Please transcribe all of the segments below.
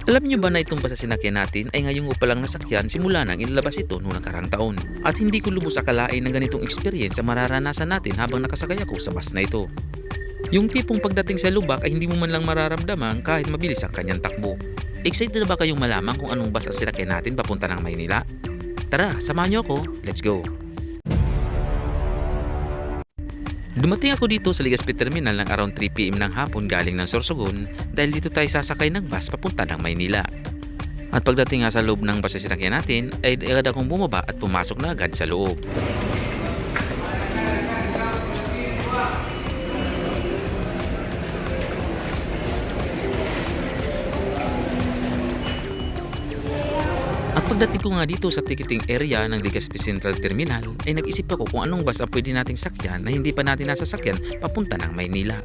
Alam nyo ba na itong bus na sinakyan natin ay ngayong ko palang nasakyan simula nang inilabas ito noong nakarang taon. At hindi ko lubos akalain ng ganitong experience ang mararanasan natin habang nakasakay ako sa bus na ito. Yung tipong pagdating sa lubak ay hindi mo man lang mararamdaman kahit mabilis ang kanyang takbo. Excited na ba kayong malaman kung anong bus ang sinakyan natin papunta ng Maynila? Tara, samahan nyo ako, let's go! Dumating ako dito sa Legazpi Terminal ng around 3 PM ng hapon galing ng Sorsogon dahil dito tayo sasakay ng bus papunta ng Maynila. At pagdating nga sa loob ng bus na sinakyan natin ay agad akong bumaba at pumasok na agad sa loob. At pagdating ko nga dito sa ticketing area ng Legazpi Central Terminal ay nag-isip ako kung anong bus ang pwede nating sakyan na hindi pa natin nasasakyan papunta ng Maynila.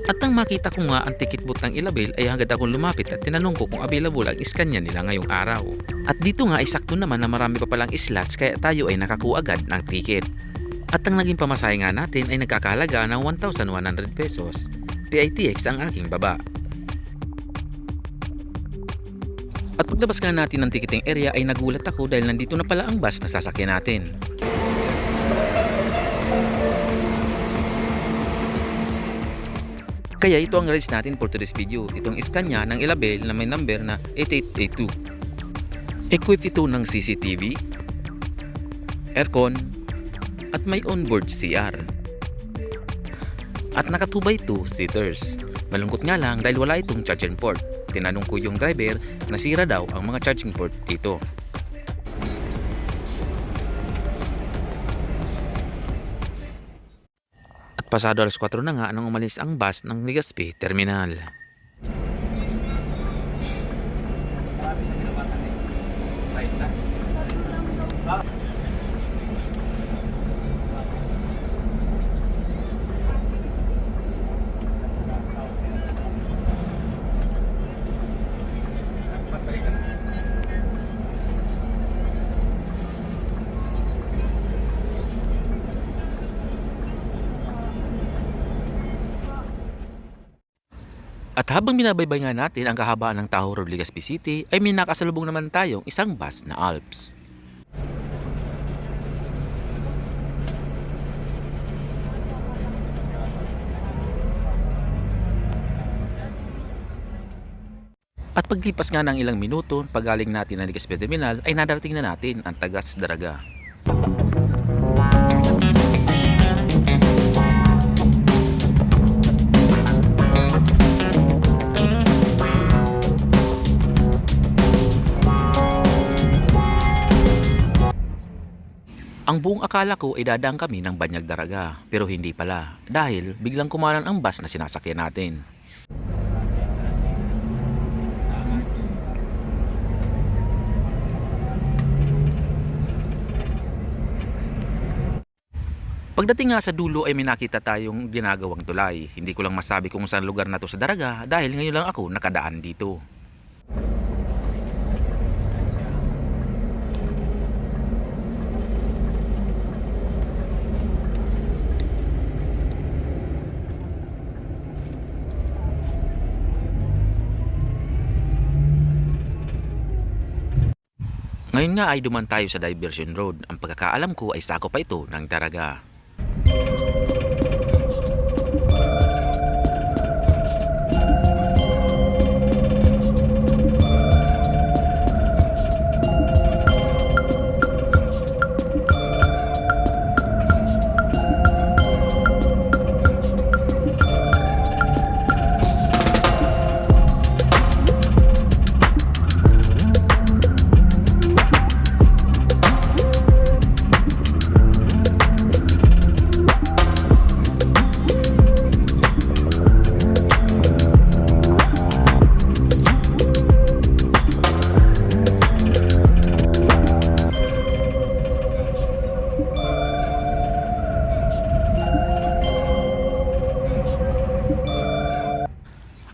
At nang makita ko nga ang ticket booth ng Ilabel ay agad akong lumapit at tinanong ko kung available ang iskanya nila ngayong araw. At dito nga ay sakto naman na marami pa palang slots kaya tayo ay nakakuha agad ng ticket. At ang naging pamasahe nga natin ay nagkakahalaga ng 1,100 pesos. PITX ang aking baba. At paglabas nga natin ng ticketing area ay nagulat ako dahil nandito na pala ang bus na sasakyan natin. Kaya ito ang rides natin for today's video. Itong Scania ng Ilabel na may number na 8882. Equipped ito ng CCTV, aircon, at may onboard CR. At naka 2x2 seaters. Malungkot nga lang dahil wala itong charging port. Tinanong ko yung driver na sira daw ang mga charging port dito. At pasado alas 4 na nga nang umalis ang bus ng Legazpi Terminal. At habang binabaybay nga natin ang kahabaan ng Tahoe Road, Legazpi City, ay may nakasalubong naman tayong isang bus na Alps. At paglipas nga ng ilang minuto, pagaling natin ng Legazpi Terminal, ay nadarating na natin ang Tagas Daraga. Ang buong akala ko ay dadaan kami ng Banyag Daraga, pero hindi pala dahil biglang kumanan ang bus na sinasakyan natin. Pagdating nga sa dulo ay may nakita tayong ginagawang tulay. Hindi ko lang masabi kung saan lugar na to sa Daraga dahil ngayon lang ako nakadaan dito. Ngayon nga ay duman tayo sa Diversion Road. Ang pagkakaalam ko ay sakop pa ito ng Daraga.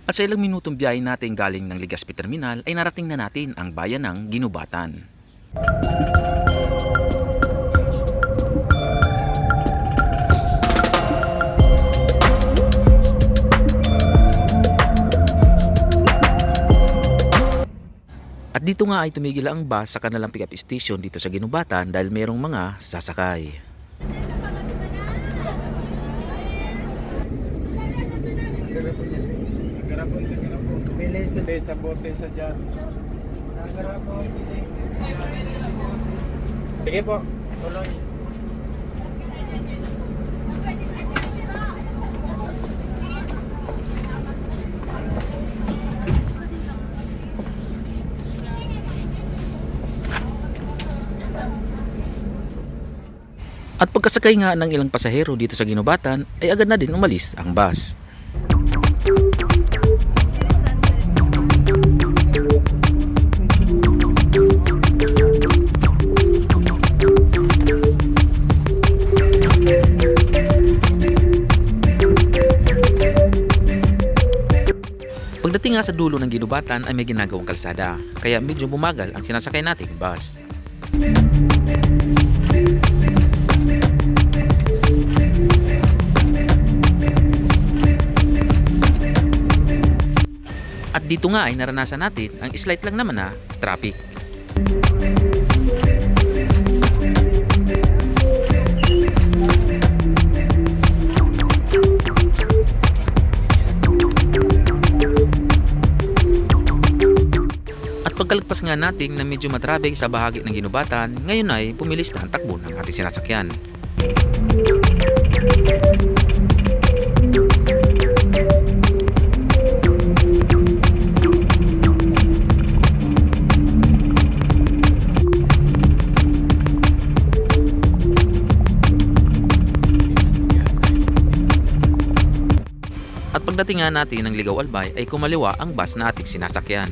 At sa ilang minutong biyahe natin galing ng Legazpi Terminal ay narating na natin ang bayan ng Ginubatan. At dito nga ay tumigil ang bus sa kanilang pick-up station dito sa Ginubatan dahil mayroong mga sasakay. Garapon sa garapon. Pili sa bote sa dyan. Garapon. Sige po, tuloy. At pagkasakay nga ng ilang pasahero dito sa Ginubatan ay agad na din umalis ang bus. Pagdating nga sa dulo ng Ginubatan ay may ginagawang kalsada, kaya medyo bumagal ang sinasakay nating bus. At dito nga ay naranasan natin ang slight lang naman na traffic. At pagkalagpas nga natin na medyo matraffic sa bahagi ng Ginubatan, ngayon ay pumilis na ang takbo ng ating sinasakyan. At pagdating nga natin ng Ligaw Albay ay kumaliwa ang bus na ating sinasakyan.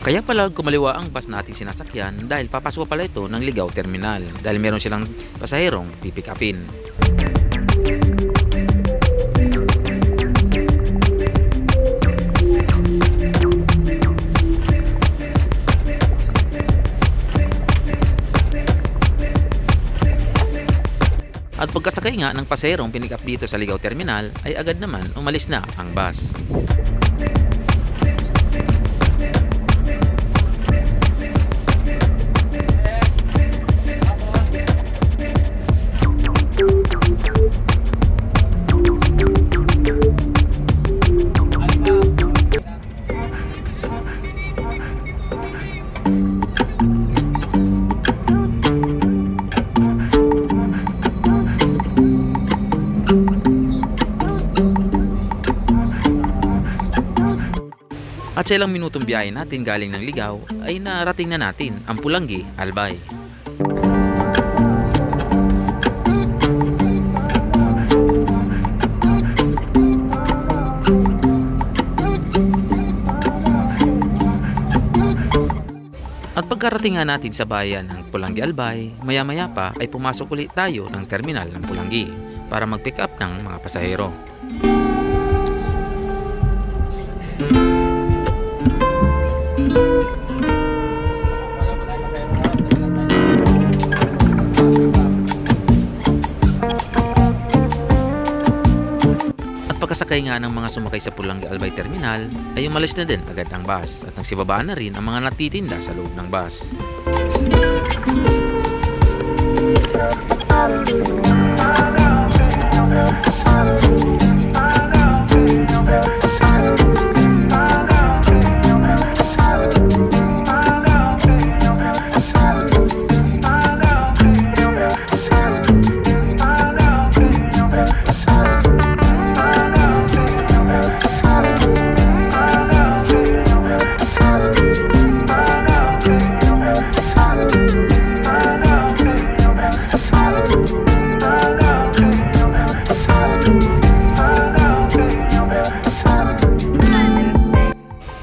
Kaya pala kumaliwa ang bus na ating sinasakyan dahil papasok pala ito ng Ligaw Terminal dahil meron silang pasaherong pipikapin. At pagkasakay nga ng paserong pinikap dito sa Ligaw Terminal ay agad naman umalis na ang bus. At sa ilang minutong biyahe natin galing ng Ligaw ay narating na natin ang Pulangi, Albay. At pagkarating nga natin sa bayan ng Pulangi, Albay, maya-maya pa ay pumasok ulit tayo ng terminal ng Pulangi para mag-pick up ng mga pasahero. Pagkasakay nga ng mga sumakay sa Pulangi Albay Terminal ay umalis na din agad ang bus at nagsibabaan na rin ang mga natitinda sa loob ng bus.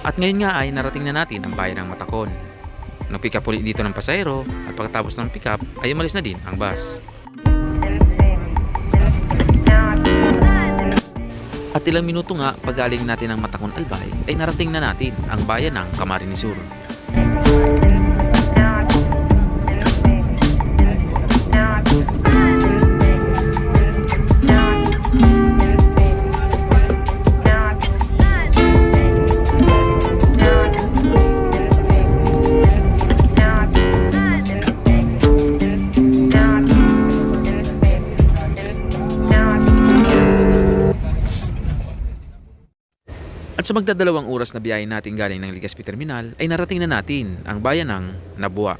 At ngayon nga ay narating na natin ang bayan ng Matacon. Nag-pick up ulit dito ng pasahero at pagkatapos ng pick up ay umalis na din ang bus. At ilang minuto nga pagaling natin ng Matacon Albay ay narating na natin ang bayan ng Camarines Sur. At sa magdadalawang oras na biyahe natin galing ng Legazpi Terminal ay narating na natin ang bayan ng Nabua.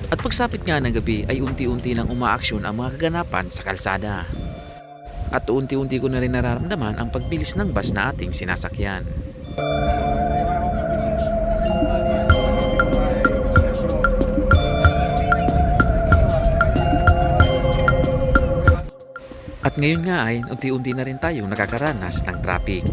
At pagsapit nga ng gabi ay unti-unti nang umaaksyon ang mga kaganapan sa kalsada. At unti-unti ko na rin nararamdaman ang pagbilis ng bus na ating sinasakyan. At ngayon nga ay unti-unti na rin tayong nakakaranas ng traffic.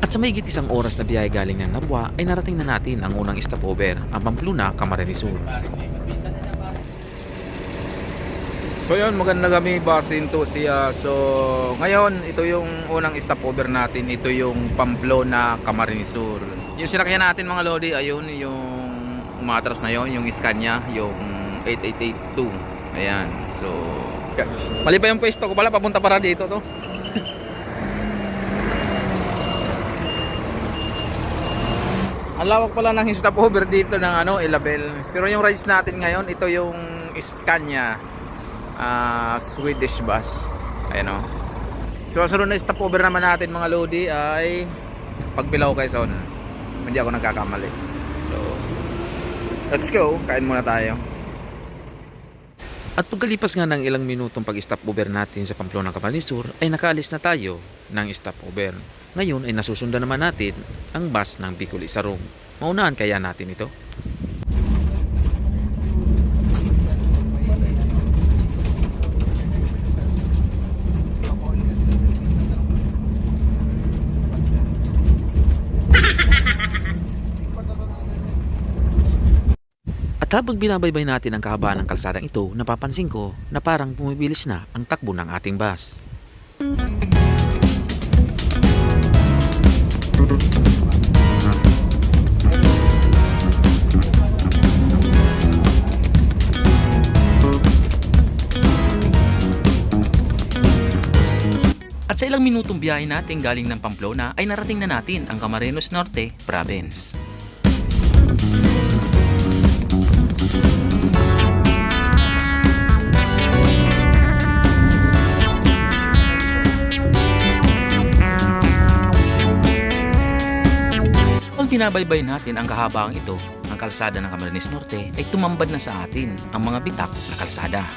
At sa mahigit isang oras na biyahe galing ng Nabua ay narating na natin ang unang stopover, ang Pamplona, Camarines Sur. So yun, maganda kami basin to siya. So ngayon, ito yung unang stopover natin. Ito yung Pamplona, Camarines Sur. Yung sinakyan natin mga lodi, ayun yung umatras na yon, yung Scania, yung 8882. Ayan. So mali pa yung pwesto ko pala, papunta para dito to. Ang lawak pala ng stopover dito ng Ilabel. Pero yung rides natin ngayon, ito yung Scania Swedish bus. Ayan o. So sunod na stopover naman natin mga lodi ay Pagbilao, Quezon. Hindi ako nagkakamali. So let's go, kain muna tayo. At pagkalipas nga ng ilang minutong pag-stopover natin sa Pamplona, Camarines Sur ay nakaalis na tayo ng stopover. Ngayon ay nasusundan naman natin ang bus ng Bicol Isarong. Maunahan kaya natin ito? At habang binabaybay natin ang kahabaan ng kalsadang ito, napapansin ko na parang bumibilis na ang takbo ng ating bus. At sa ilang minutong biyahe natin galing ng Pamplona ay narating na natin ang Camarines Norte Province. Pag binabaybay natin ang kahabaang ito, ang kalsada ng Camarines Norte ay tumambad na sa atin ang mga bitak na kalsada.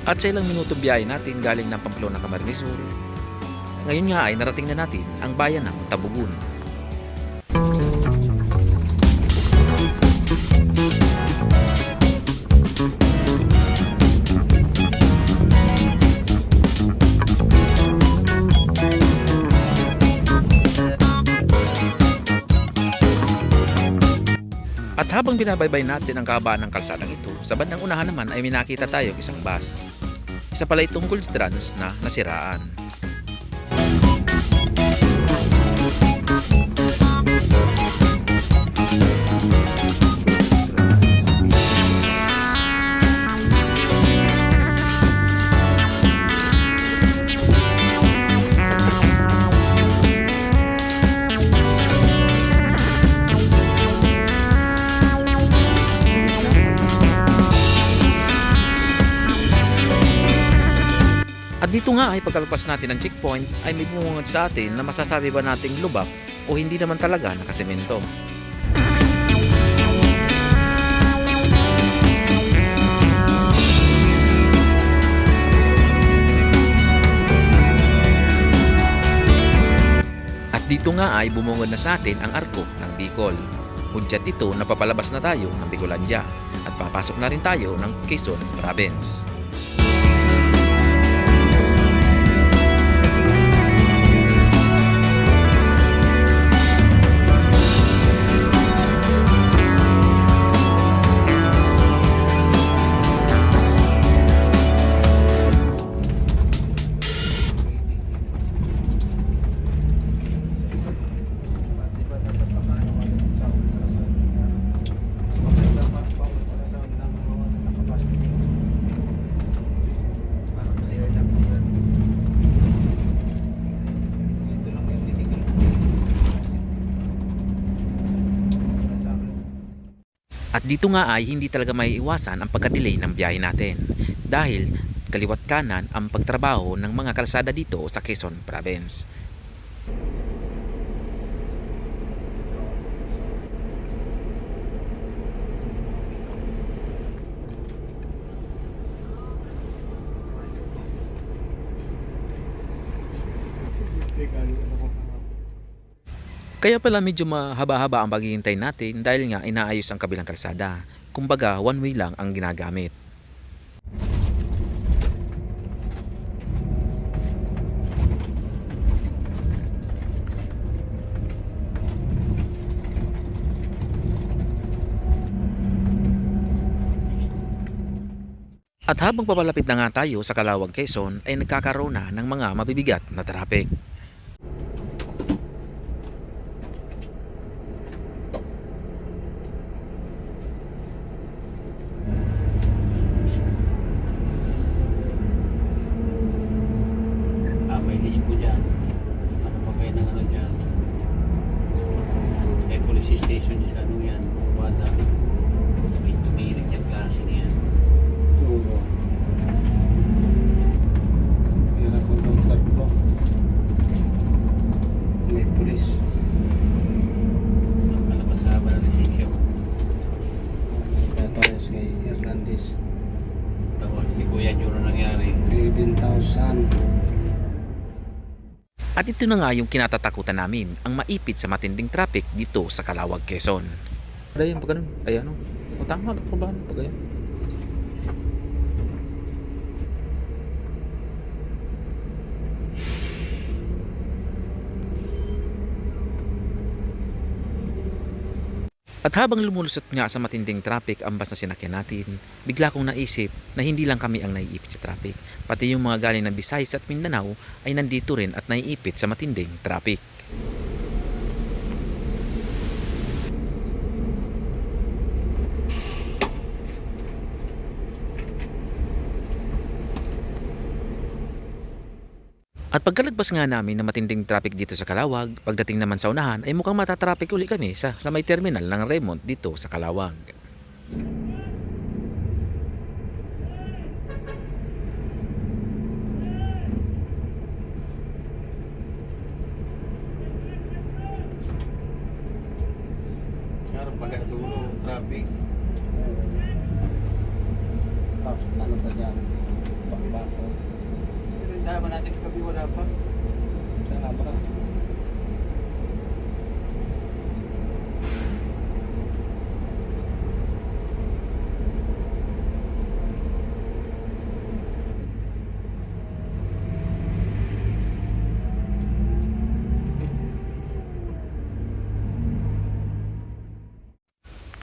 At sa ilang minuto biyahe natin galing ng Pamplona, Camarines Sur, ngayon nga ay narating na natin ang bayan ng Tabugon. At habang binabaybay natin ang kahabaan ng kalsadang ito, sa bandang unahan naman ay minakita tayong isang bus. Isa pala itong Gold Strands na nasiraan. At dito nga ay pagkalpas natin ng checkpoint ay may bumungad sa atin na masasabi ba nating lubak o hindi naman talaga nakasemento. At dito nga ay bumungad na sa atin ang arko ng Bicol. Hudyat ito na papalabas na tayo ng Bicolandia at papasok na rin tayo ng Quezon Province. At dito nga ay hindi talaga maiiwasan ang pagka-delay ng biyahe natin dahil kaliwat kanan ang pagtrabaho ng mga kalsada dito sa Quezon Province. Kaya pala medyo mahaba-haba ang paghihintay natin dahil nga inaayos ang kabilang kalsada. Kumbaga one way lang ang ginagamit. At habang papalapit na nga tayo sa Calauag, Quezon ay nagkakaroon na ng mga mabibigat na traffic. May list po dyan. Ano pa kayo ng ano dyan? May police station dyan sa ano yan. Wada. May tumirik yung klase niyan. Oo. Yan ang conductor ko. May police. Ang kalabasaba na lisensya ko. Pares kay Hernandez. Tawag si Kuya Juro nangyari. 11,000. At ito na nga yung kinatatakutan namin, ang maipit sa matinding traffic dito sa Calauag, Quezon. Ayan, pag ganun. Ay ano? O tama, ba? Pag ganun. At habang lumulusot nga sa matinding traffic ang bus na sinakyan natin, bigla kong naisip na hindi lang kami ang naiipit sa traffic. Pati yung mga galing ng Visayas at Mindanao ay nandito rin at naiipit sa matinding traffic. At pagkalagpas nga namin na matinding traffic dito sa Calauag, pagdating naman sa unahan ay mukhang matatraffic uli kami sa may terminal ng Raymond dito sa Calauag. Harap pagkatulo, traffic. Ano ba yan? Bakbato. Pero yung tama natin kagabi wala pa. Kaya ba?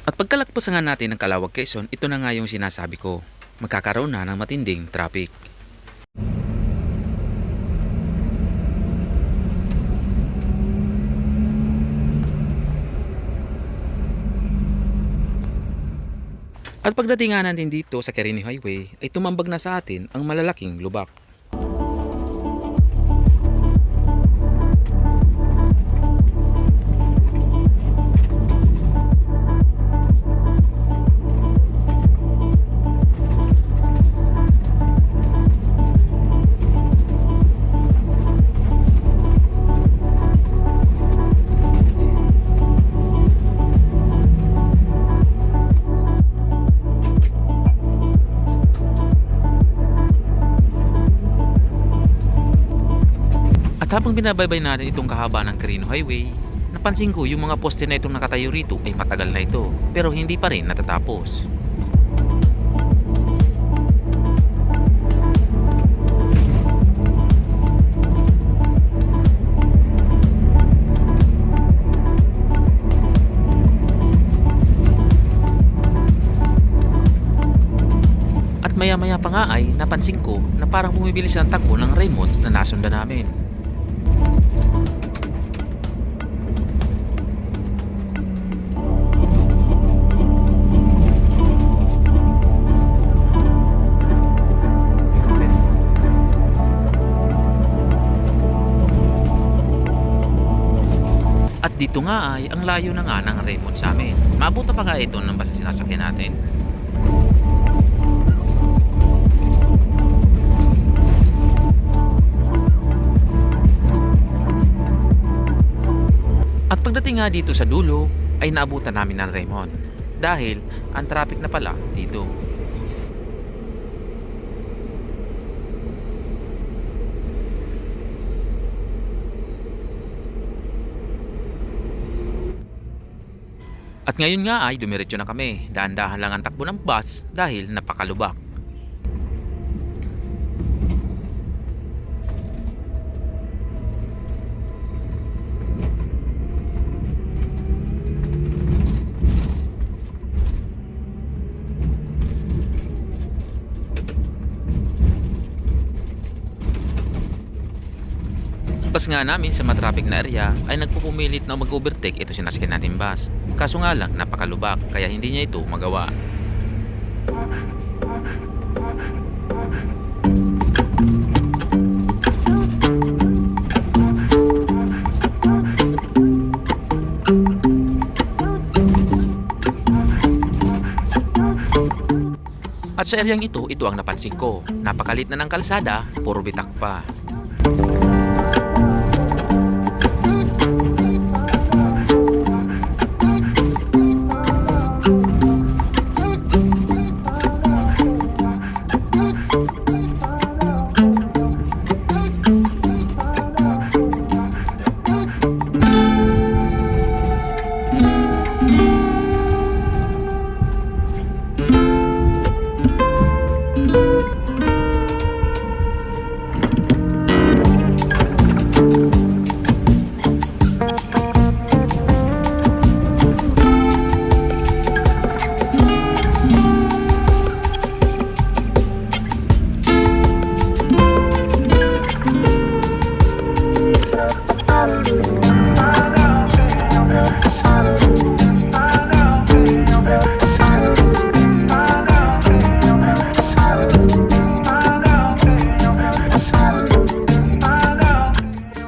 At pagkalagpas nga natin ng Calauag, Quezon, ito na nga yung sinasabi ko. Magkakaroon na ng matinding traffic. At pagdating nga natin dito sa Quirino Highway ay tumambag na sa atin ang malalaking lubak. habang binabaybay natin itong kahaba ng Quirino Highway, napansin ko yung mga poste na itong nakatayo rito ay matagal na ito, pero hindi pa rin natatapos. Maya-maya pa nga ay napansin ko na parang bumibilis ang takbo ng Raymond na nasundan namin. At dito nga ay ang layo na nga ng Raymond sa amin. Maabot na pa nga ito ng basta sinasakyan natin. At pagdating nga dito sa dulo ay naabutan namin ng Raymond dahil ang traffic na pala dito. At ngayon nga ay dumiretso na kami. Dahan-dahan lang ang takbo ng bus dahil napakalubak. Pas nga namin sa matraffic na area ay nagpupumilit na mag-overtake ito sinasakyan natin bus. Kaso nga lang napakalubak kaya hindi niya ito magawa. At sa eryang ito ang napansin ko. Napakalit na ng kalsada, puro bitak pa.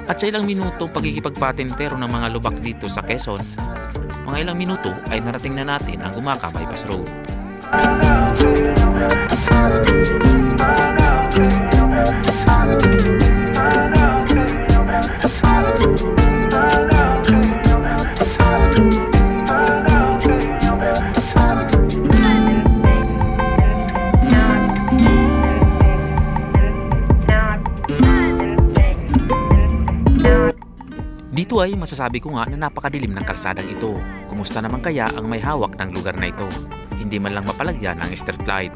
At sa ilang minuto pagkikipagpatintero ng mga lubak dito sa Quezon, mga ilang minuto ay narating na natin ang Gumaca Bypass Road. Dito ay masasabi ko nga na napakadilim ng kalsadang ito. Kumusta naman kaya ang may hawak ng lugar na ito? Hindi man lang mapalagyan ng street light.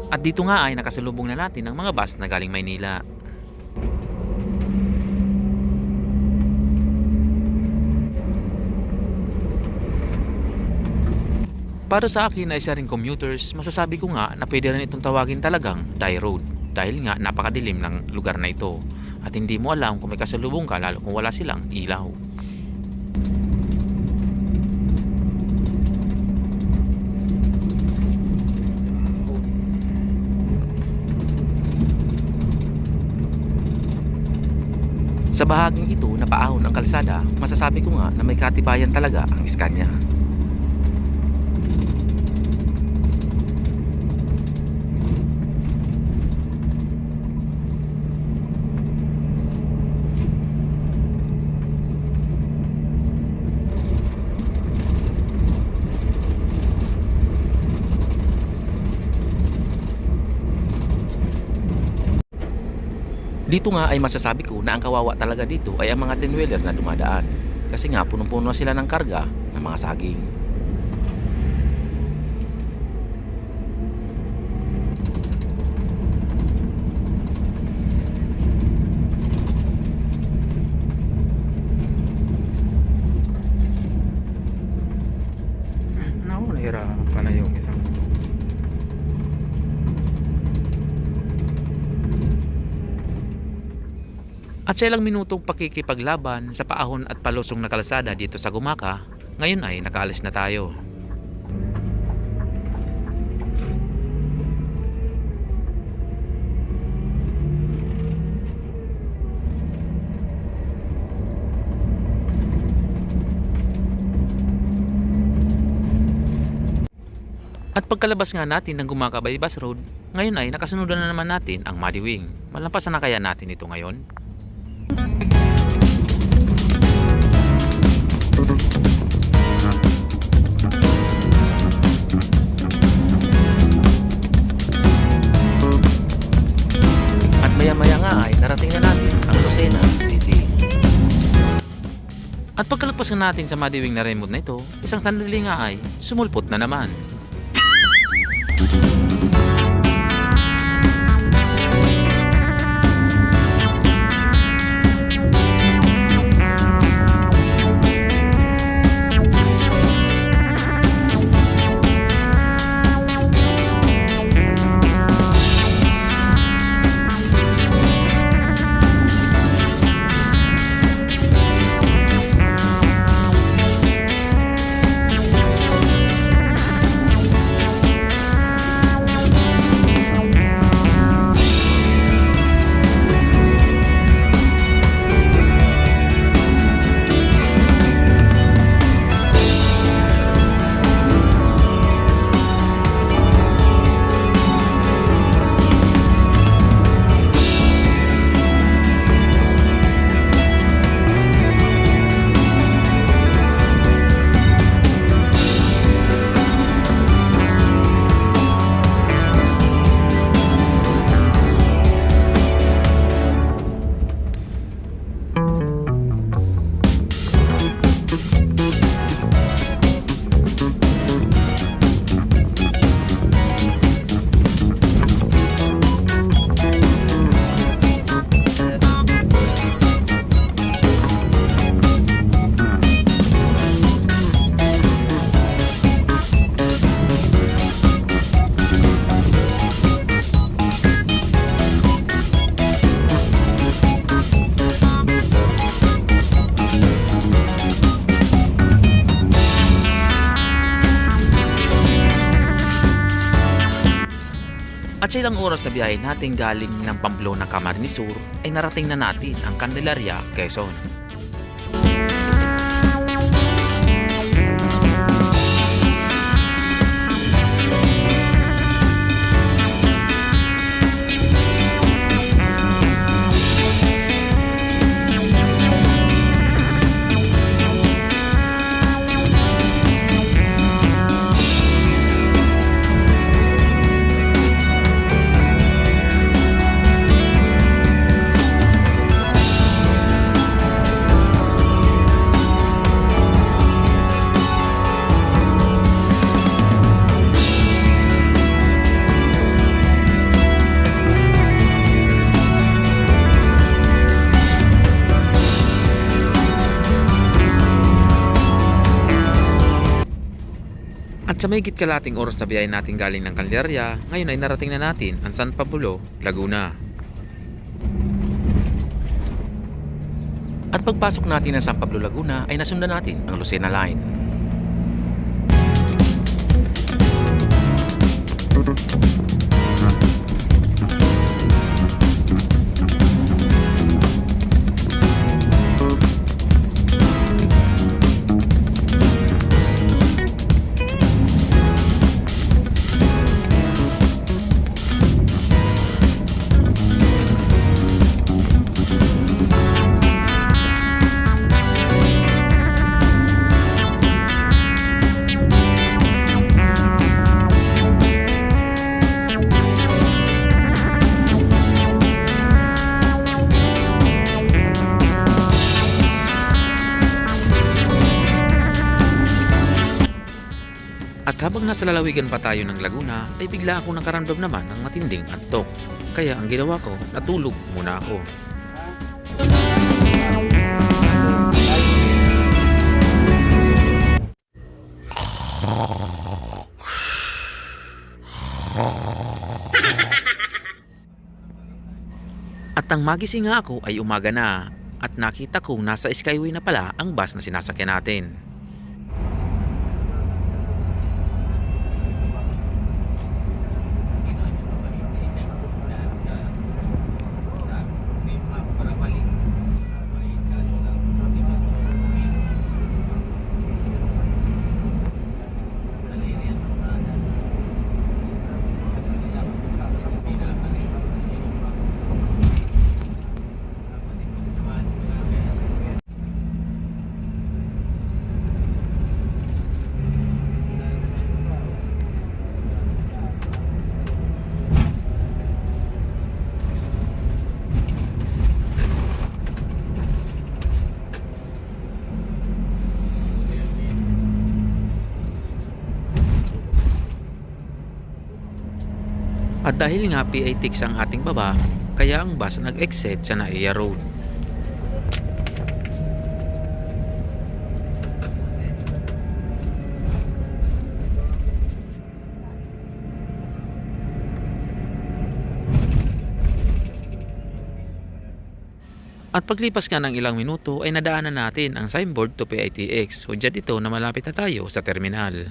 At dito nga ay nakasalubong na natin ang mga bus na galing Maynila. Para sa akin na isa ring commuters, masasabi ko nga na pwede rin itong tawagin talagang die road dahil nga napakadilim ng lugar na ito at hindi mo alam kung may kasalubong ka lalo kung wala silang ilaw. Sa bahaging ito na paahon ang kalsada, masasabi ko nga na may katibayan talaga ang Scania. Dito nga ay masasabi ko na ang kawawa talaga dito ay ang mga 10-wheeler na dumadaan. Kasi nga punong-puno sila ng karga ng mga saging. Naku, nahirapan na yung isang. At sa ilang minutong pakikipaglaban sa paahon at palusong na kalsada dito sa Gumaka, ngayon ay nakaalis na tayo. At pagkalabas nga natin ng Gumaka Bypass Road, ngayon ay nakasunod na naman natin ang Madiwing. Malampasan na kaya natin ito ngayon? At maya-maya nga ay narating na natin ang Lucena City. At pagkalagpas nga natin sa Madiwing na remote na ito, isang sandali nga ay sumulpot na naman. At sa ilang oras na biyahe natin galing ng Pamplona, Camarines Sur ay narating na natin ang Candelaria, Quezon. At sa mahigit kalating oras na biyahe natin galing ng Candelaria, ngayon ay narating na natin ang San Pablo, Laguna. At pagpasok natin ng San Pablo, Laguna ay nasundan natin ang Lucena Line. nasa lalawigan pa tayo ng Laguna ay bigla ako nakaramdam naman ng matinding antok. Kaya ang ginawa ko, natulog muna ako. At ang magising nga ako ay umaga na at nakita kong nasa Skyway na pala ang bus na sinasakyan natin. At dahil nga PITX ang ating baba, kaya ang bus nag-exit sa Naiya Road. At paglipas nga ng ilang minuto ay nadaanan natin ang signboard to PITX. Hudyat ito na malapit na tayo sa terminal.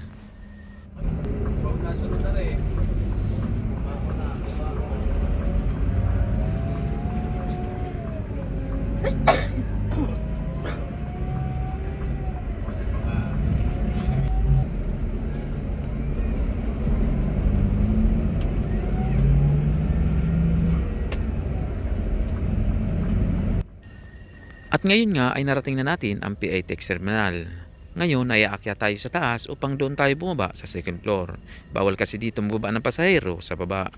At ngayon nga ay narating na natin ang PITX terminal. Ngayon ay aakyat tayo sa taas upang doon tayo bumaba sa second floor. Bawal kasi dito bumaba ng pasahero sa baba.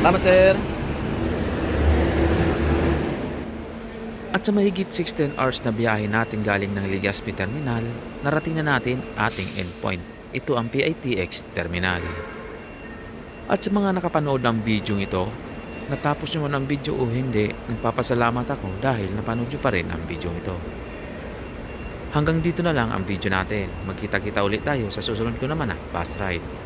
Tama, sir. At sa mahigit 16 hours na biyahe natin galing ng Legazpi Terminal, narating na natin ating endpoint. Ito ang PITX Terminal. At sa mga nakapanood ng video ito, natapos nyo man ang video o hindi, nagpapasalamat ako dahil napanood nyo pa rin ang video ito. Hanggang dito na lang ang video natin. Magkita-kita ulit tayo sa susunod ko naman na bus ride.